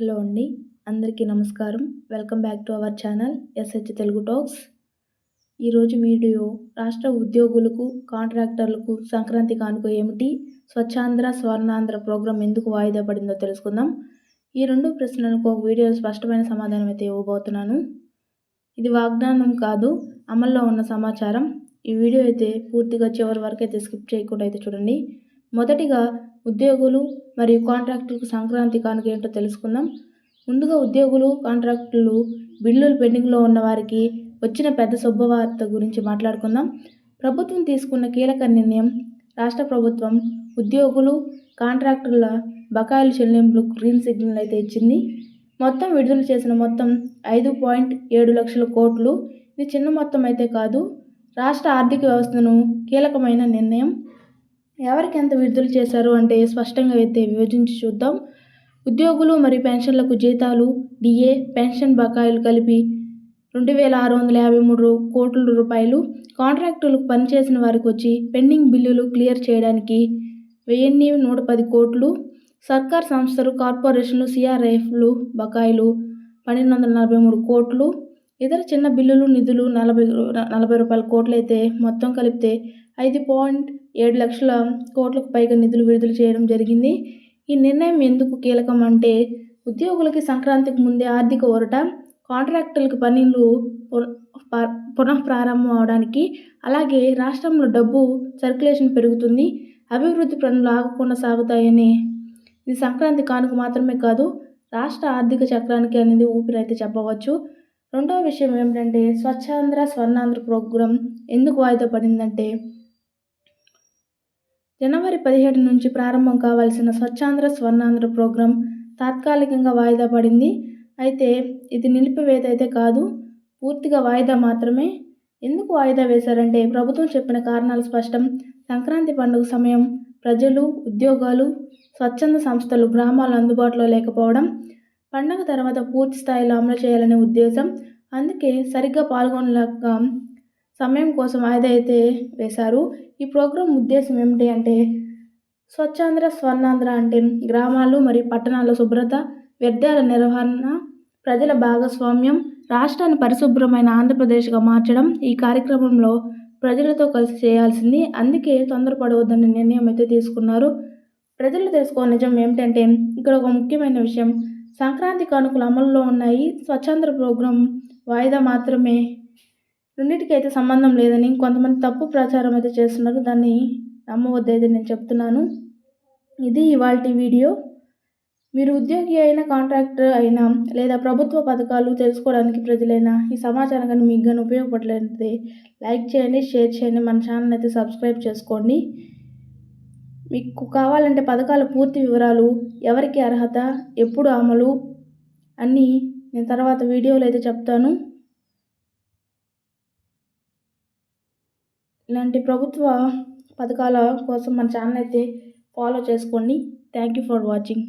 Hello అండి. అందరికీ నమస్కారం. Welcome back to our channel SH Telugu talks. ఈరోజు వీడియో రాష్ట్ర ఉద్యోగులకు, కాంట్రాక్టర్లకు సంక్రాంతి కానుక ఏమిటి? స్వచ్ఛాంధ్ర, స్వర్ణాంధ్ర ప్రోగ్రాం ఎందుకు వాయిదా పడిందో తెలుసుకుందాం. ఈ 2 ప్రశ్నలకు ఒక వీడియోలో స్పష్టమైన సమాధానం అయితే ఇవ్వబోతున్నాను. ఇది వాగ్దానం కాదు, అమల్లో ఉన్న సమాచారం. ఈ వీడియో అయితే పూర్తిగా చివరి వరకు అయితే స్కిప్ చేయకుండా అయితే చూడండి. మొదటిగా ఉద్యోగులు మరియు కాంట్రాక్టులకు సంక్రాంతి కానుక ఏంటో తెలుసుకుందాం. ముందుగా ఉద్యోగులు, కాంట్రాక్టులు బిల్లులు పెండింగ్లో ఉన్న వారికి వచ్చిన పెద్ద శుభవార్త గురించి మాట్లాడుకుందాం. ప్రభుత్వం తీసుకున్న కీలక నిర్ణయం. రాష్ట్ర ప్రభుత్వం ఉద్యోగులు, కాంట్రాక్టుల బకాయిల చెల్లింపులకు గ్రీన్ సిగ్నల్ అయితే ఇచ్చింది. మొత్తం విడుదల చేసిన మొత్తం 5.7 లక్షల కోట్లు. ఇది చిన్న మొత్తం అయితే కాదు. రాష్ట్ర ఆర్థిక వ్యవస్థను కీలకమైన నిర్ణయం. ఎవరికి ఎంత విడుదల చేశారు అంటే స్పష్టంగా అయితే విభజించి చూద్దాం. ఉద్యోగులు మరియు పెన్షన్లకు జీతాలు, డిఏ, పెన్షన్ బకాయిలు కలిపి 2,653 కోట్ల రూపాయలు. కాంట్రాక్టులకు పనిచేసిన వారికి వచ్చి పెండింగ్ బిల్లులు క్లియర్ చేయడానికి 1,110 కోట్లు. సర్కార్ సంస్థలు, కార్పొరేషన్లు, సిఆర్ఎఫ్లు బకాయిలు 1,243 కోట్లు. ఇతర చిన్న బిల్లులు, నిధులు 40 కోట్లు అయితే మొత్తం కలిపితే 5.7 లక్షల కోట్లకు పైగా నిధులు విడుదల చేయడం జరిగింది. ఈ నిర్ణయం ఎందుకు కీలకం అంటే ఉద్యోగులకి సంక్రాంతికి ముందే ఆర్థిక ఊరట, కాంట్రాక్టులకి పనులు పునః ప్రారంభం అవడానికి, అలాగే రాష్ట్రంలో డబ్బు సర్క్యులేషన్ పెరుగుతుంది, అభివృద్ధి పనులు ఆగకుండా సాగుతాయని. ఇది సంక్రాంతి కానుక మాత్రమే కాదు, రాష్ట్ర ఆర్థిక చక్రానికి అనేది ఊపిరైతే చెప్పవచ్చు. రెండవ విషయం ఏమిటంటే స్వచ్ఛాంధ్ర, స్వర్ణాంధ్ర ప్రోగ్రాం ఎందుకు వాయిదా పడిందంటే జనవరి 17 నుంచి ప్రారంభం కావాల్సిన స్వచ్ఛాంధ్ర, స్వర్ణాంధ్ర ప్రోగ్రాం తాత్కాలికంగా వాయిదా పడింది. అయితే ఇది నిలిపివేత అయితే కాదు, పూర్తిగా వాయిదా మాత్రమే. ఎందుకు వాయిదా వేశారంటే ప్రభుత్వం చెప్పిన కారణాలు స్పష్టం. సంక్రాంతి పండుగ సమయం ప్రజలు, ఉద్యోగాలు, స్వచ్ఛంద సంస్థలు గ్రామాలు అందుబాటులో లేకపోవడం, పండుగ తర్వాత పూర్తి స్థాయిలో అమలు చేయాలనే ఉద్దేశం. అందుకే సరిగ్గా పాల్గొనలేక సమయం కోసం వాయిదా అయితే వేశారు. ఈ ప్రోగ్రాం ఉద్దేశం ఏమిటి అంటే స్వచ్ఛాంధ్ర, స్వర్ణాంధ్ర అంటే గ్రామాలు మరియు పట్టణాల్లో శుభ్రత, వ్యర్థాల నిర్వహణ, ప్రజల భాగస్వామ్యం, రాష్ట్రాన్ని పరిశుభ్రమైన ఆంధ్రప్రదేశ్గా మార్చడం. ఈ కార్యక్రమంలో ప్రజలతో కలిసి చేయాల్సింది. అందుకే తొందరపడవద్దనే నిర్ణయం అయితే తీసుకున్నారు. ప్రజలు తెలుసుకోవాలి నిజం ఏమిటంటే ఇక్కడ ఒక ముఖ్యమైన విషయం. సంక్రాంతి కానుకలు అమల్లో ఉన్నాయి, స్వచ్ఛాంధ్ర ప్రోగ్రాం వాయిదా మాత్రమే. రెండింటికి అయితే సంబంధం లేదని కొంతమంది తప్పు ప్రచారం అయితే చేస్తున్నారు. దాన్ని నమ్మవద్దైతే నేను చెప్తున్నాను. ఇది ఇవాల్టి వీడియో. మీరు ఉద్యోగి అయినా, కాంట్రాక్టర్ అయినా, లేదా ప్రభుత్వ పథకాలు తెలుసుకోవడానికి ప్రజలైనా ఈ సమాచారం కానీ మీకు కానీ ఉపయోగపడలేదే లైక్ చేయండి, షేర్ చేయండి, మన ఛానల్ అయితే సబ్స్క్రైబ్ చేసుకోండి. మీకు కావాలంటే పథకాల పూర్తి వివరాలు, ఎవరికి అర్హత, ఎప్పుడు అమలు అన్నీ నేను తర్వాత వీడియోలో అయితే చెప్తాను. ఇలాంటి ప్రభుత్వ పథకాల కోసం మన ఛానల్ అయితే ఫాలో చేసుకోండి. Thank you for watching.